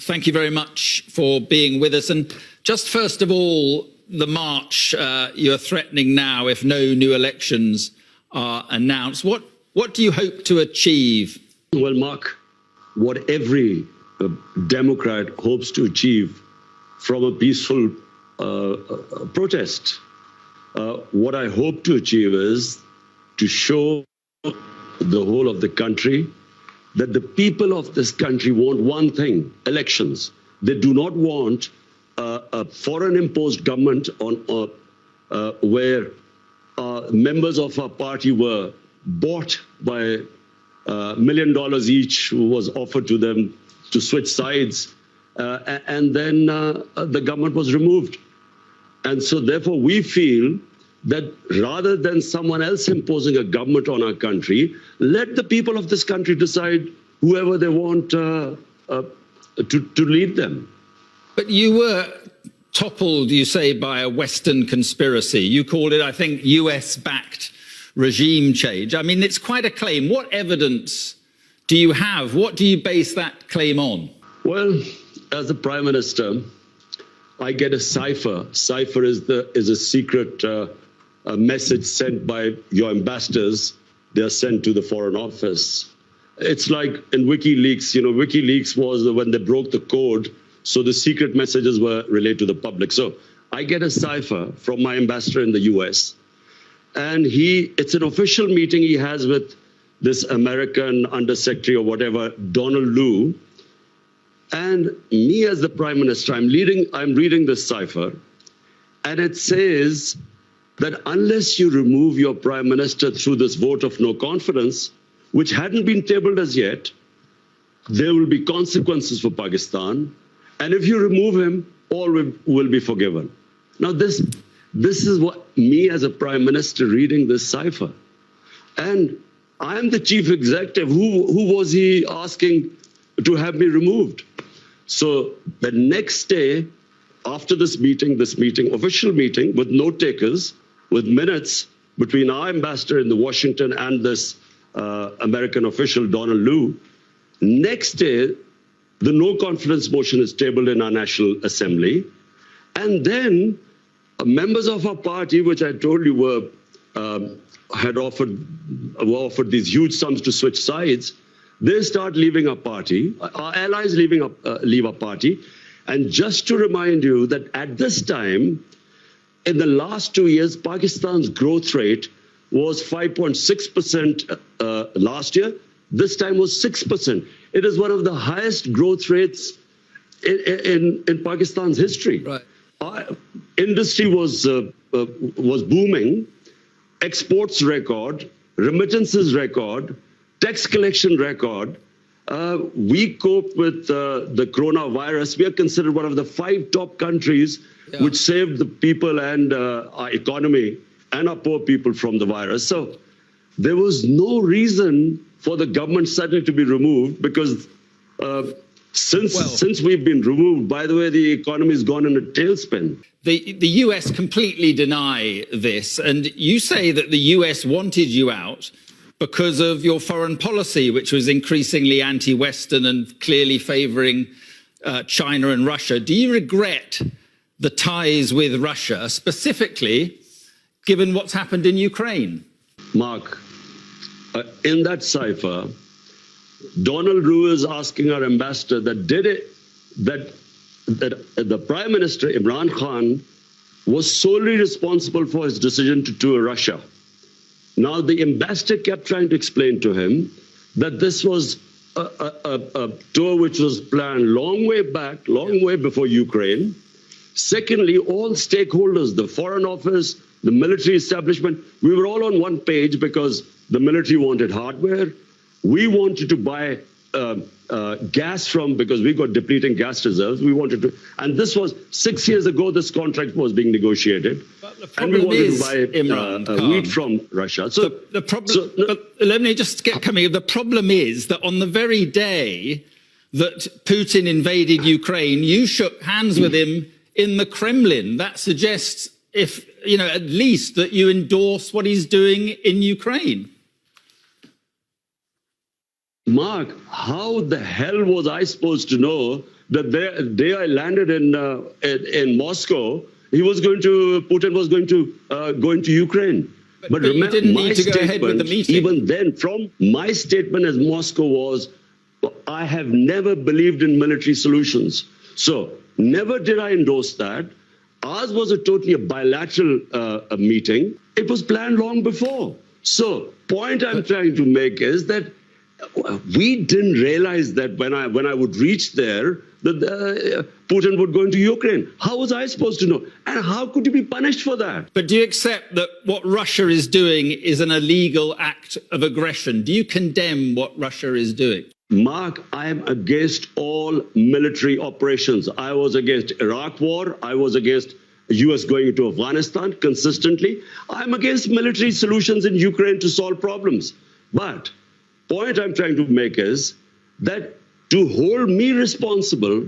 thank you very much for being with us. And just first of all, the march you're threatening now if no new elections are announced. What do you hope to achieve? Well, Mark, what every Democrat hopes to achieve from a peaceful protest. What I hope to achieve is to show the whole of the country that the people of this country want one thing: elections. They do not want a foreign-imposed government where members of our party were bought by $1 million each, who was offered to them to switch sides, and then the government was removed. And so therefore we feel that rather than someone else imposing a government on our country, let the people of this country decide whoever they want to lead them. But you were toppled, you say, by a Western conspiracy. You called it, I think, US-backed regime change. I mean, it's quite a claim. What evidence do you have? What do you base that claim on? Well, as the Prime Minister, I get a cipher. Cipher is a secret message sent by your ambassadors. They are sent to the Foreign Office. It's like in WikiLeaks. You know, WikiLeaks was when they broke the code, so the secret messages were relayed to the public. So I get a cipher from my ambassador in the US, and it's an official meeting he has with this American undersecretary or whatever, Donald Lu. And me as the Prime Minister, I'm reading this cipher, and it says that unless you remove your Prime Minister through this vote of no confidence, which hadn't been tabled as yet, there will be consequences for Pakistan. And if you remove him, all will be forgiven. Now, this is what me as a Prime Minister reading this cipher. And I'm the chief executive. Who was he asking to have me removed? So the next day, after this meeting, official meeting with note takers, with minutes between our ambassador in Washington and this American official, Donald Lu, next day, the no confidence motion is tabled in our National Assembly. And then members of our party, which I told you were offered these huge sums to switch sides, they start leaving our party. Our allies leave our party. And just to remind you that at this time, in the last 2 years, Pakistan's growth rate was 5.6% last year. This time was 6%. It is one of the highest growth rates in Pakistan's history. Right. Our industry was booming, exports record, remittances record, tax collection record. We cope with the coronavirus. We are considered one of the 5 top countries which saved the people and our economy and our poor people from the virus. So there was no reason for the government suddenly to be removed, because since we've been removed, by the way, the economy has gone in a tailspin. The US completely deny this, and you say that the US wanted you out because of your foreign policy, which was increasingly anti-Western and clearly favouring China and Russia. Do you regret the ties with Russia, specifically given what's happened in Ukraine? Mark, in that cipher, Donald Lu is asking our ambassador that the Prime Minister, Imran Khan, was solely responsible for his decision to tour Russia. Now, the ambassador kept trying to explain to him that this was a tour which was planned long way back, long way before Ukraine. Secondly, all stakeholders, the Foreign Office, the military establishment, we were all on one page because the military wanted hardware. We wanted to buy gas because we got depleting gas reserves. We wanted to, and this was 6 years ago, this contract was being negotiated. And we wanted to buy wheat from Russia. So the problem, but let me just get coming. The problem is that on the very day that Putin invaded Ukraine, you shook hands with him in the Kremlin. That suggests, at least that you endorse what he's doing in Ukraine. Mark, how the hell was I supposed to know The day I landed in Moscow, Putin was going to go into Ukraine. But remember, you didn't need to go ahead with the meeting. Even then, from my statement as Moscow was, I have never believed in military solutions. So never did I endorse that. Ours was a totally bilateral meeting. It was planned long before. So point I'm trying to make is that we didn't realize that when I would reach there, that Putin would go into Ukraine. How was I supposed to know? And how could you be punished for that? But do you accept that what Russia is doing is an illegal act of aggression? Do you condemn what Russia is doing? Mark, I am against all military operations. I was against Iraq war. I was against US going into Afghanistan consistently. I'm against military solutions in Ukraine to solve problems. But point I'm trying to make is that to hold me responsible,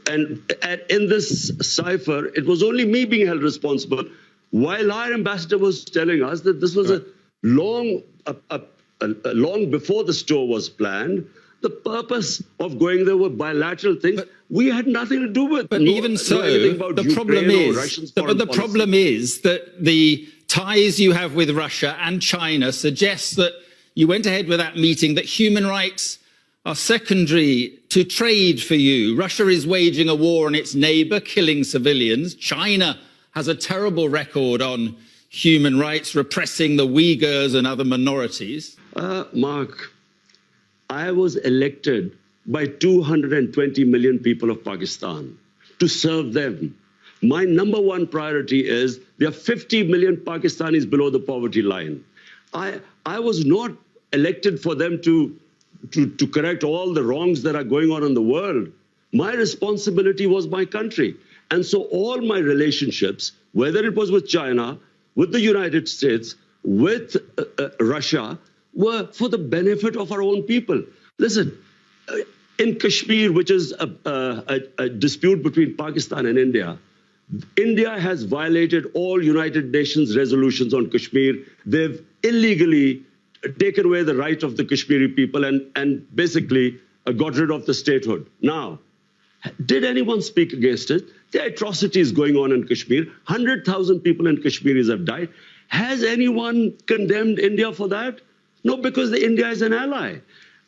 and in this cipher, it was only me being held responsible, while our ambassador was telling us that this was a long before the store was planned. The purpose of going there were bilateral things we had nothing to do with. But even so, the problem is that the ties you have with Russia and China suggests that you went ahead with that meeting, that human rights are secondary to trade for you. Russia is waging a war on its neighbor, killing civilians. China has a terrible record on human rights, repressing the Uyghurs and other minorities. Mark, I was elected by 220 million people of Pakistan to serve them. My number one priority is there are 50 million Pakistanis below the poverty line. I was not elected for them to correct all the wrongs that are going on in the world. My responsibility was my country. And so all my relationships, whether it was with China, with the United States, with Russia, were for the benefit of our own people. Listen, in Kashmir, which is a dispute between Pakistan and India, India has violated all United Nations resolutions on Kashmir. They've illegally taken away the right of the Kashmiri people and basically got rid of the statehood. Now, did anyone speak against it? There are atrocities going on in Kashmir. 100,000 people in Kashmiris have died. Has anyone condemned India for that? No, because India is an ally.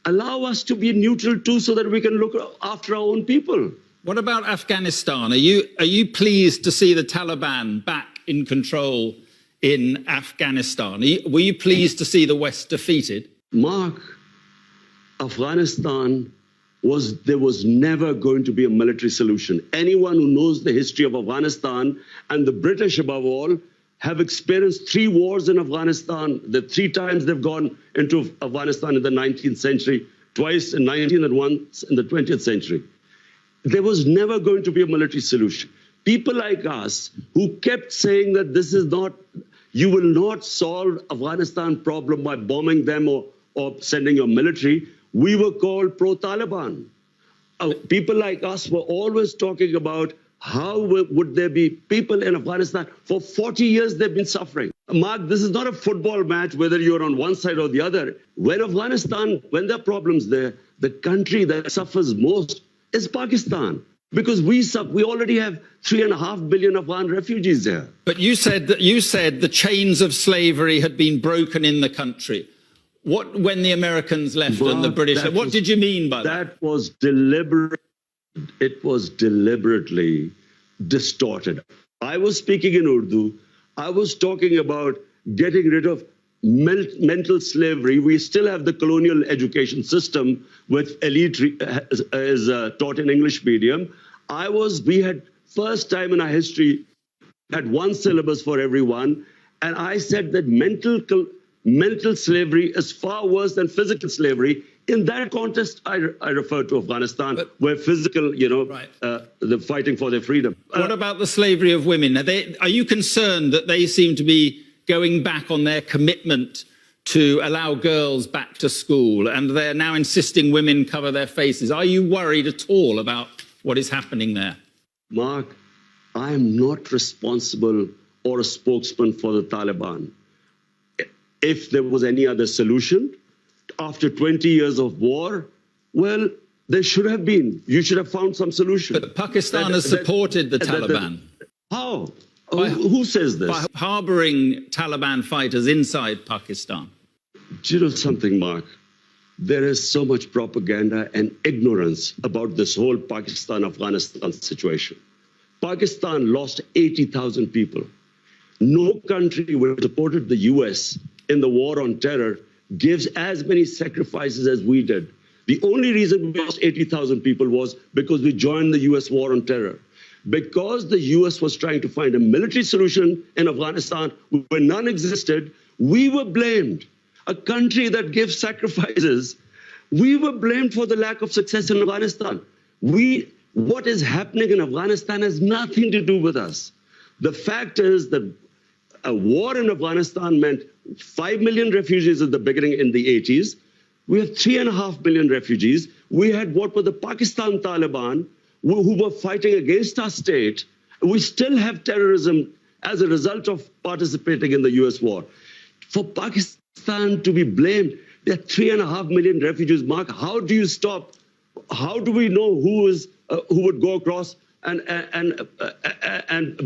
Allow us to be neutral too so that we can look after our own people. What about Afghanistan? Are you pleased to see the Taliban back in control in Afghanistan? Were you pleased to see the West defeated? Mark, Afghanistan there was never going to be a military solution. Anyone who knows the history of Afghanistan, and the British above all, have experienced 3 wars in Afghanistan. The 3 times they've gone into Afghanistan in the 19th century, twice in 19th and once in the 20th century. There was never going to be a military solution. People like us who kept saying that this is not, you will not solve Afghanistan problem by bombing them or sending your military, we were called pro-Taliban. People like us were always talking about how would there be people in Afghanistan? For 40 years, they've been suffering. Mark, this is not a football match, whether you're on one side or the other. When there are problems there, the country that suffers most is Pakistan. Because we already have 3.5 billion Afghan refugees there. But you said the chains of slavery had been broken in the country. When the Americans left and the British, what did you mean by that? That was deliberate. It was deliberately distorted. I was speaking in Urdu. I was talking about getting rid of mental slavery. We still have the colonial education system, which elite is taught in English medium. We had first time in our history had 1 syllabus for everyone, and I said that mental slavery is far worse than physical slavery. In that context, I refer to Afghanistan, where physical, they're fighting for their freedom. What about the slavery of women? Are you concerned that they seem to be going back on their commitment to allow girls back to school, and they're now insisting women cover their faces? Are you worried at all about what is happening there? Mark, I am not responsible or a spokesman for the Taliban. If there was any other solution, after 20 years of war, well, There should have been. You should have found some solution. But Pakistan has supported the Taliban. How? Who says this? By harboring Taliban fighters inside Pakistan. Do you know something, Mark? There is so much propaganda and ignorance about this whole Pakistan-Afghanistan situation. Pakistan lost 80,000 people. No country which supported the US in the war on terror gives as many sacrifices as we did. The only reason we lost 80,000 people was because we joined the US war on terror. Because the US was trying to find a military solution in Afghanistan where none existed, we were blamed. A country that gives sacrifices, we were blamed for the lack of success in Afghanistan. What is happening in Afghanistan has nothing to do with us. The fact is that a war in Afghanistan meant 5 million refugees at the beginning in the 80s. We have 3.5 million refugees. We had what were the Pakistan Taliban who were fighting against our state. We still have terrorism as a result of participating in the US war. For Pakistan to be blamed, there are 3.5 million refugees. Mark, how do you stop? How do we know who would go across and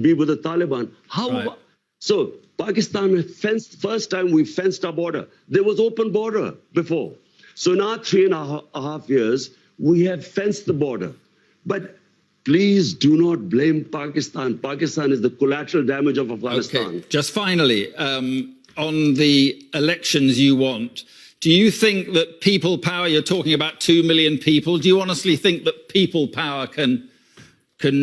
be with the Taliban? How? Right. So Pakistan first time we fenced our border. There was open border before. So now 3.5 years, we have fenced the border. But please do not blame Pakistan. Pakistan is the collateral damage of Afghanistan. Okay. Just finally, on the elections you want, do you think that people power, you're talking about 2 million people, do you honestly think that people power can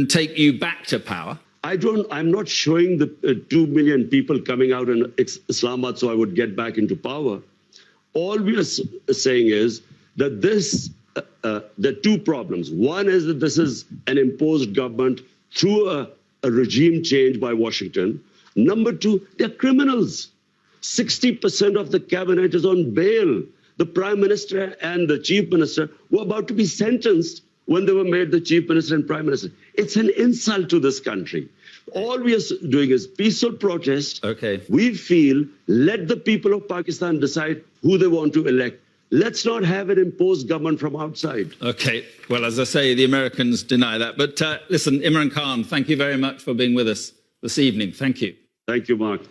take you back to power? I'm not showing the 2 million people coming out in Islamabad so I would get back into power. All we are saying is that there are two problems. One is that this is an imposed government through a regime change by Washington. Number two, they're criminals. 60% of the cabinet is on bail. The prime minister and the chief minister were about to be sentenced when they were made the chief minister and prime minister. It's an insult to this country. All we are doing is peaceful protest. Okay. We feel, let the people of Pakistan decide who they want to elect. Let's not have an imposed government from outside. Okay. Well, as I say, the Americans deny that. But listen, Imran Khan, thank you very much for being with us this evening. Thank you. Thank you, Mark.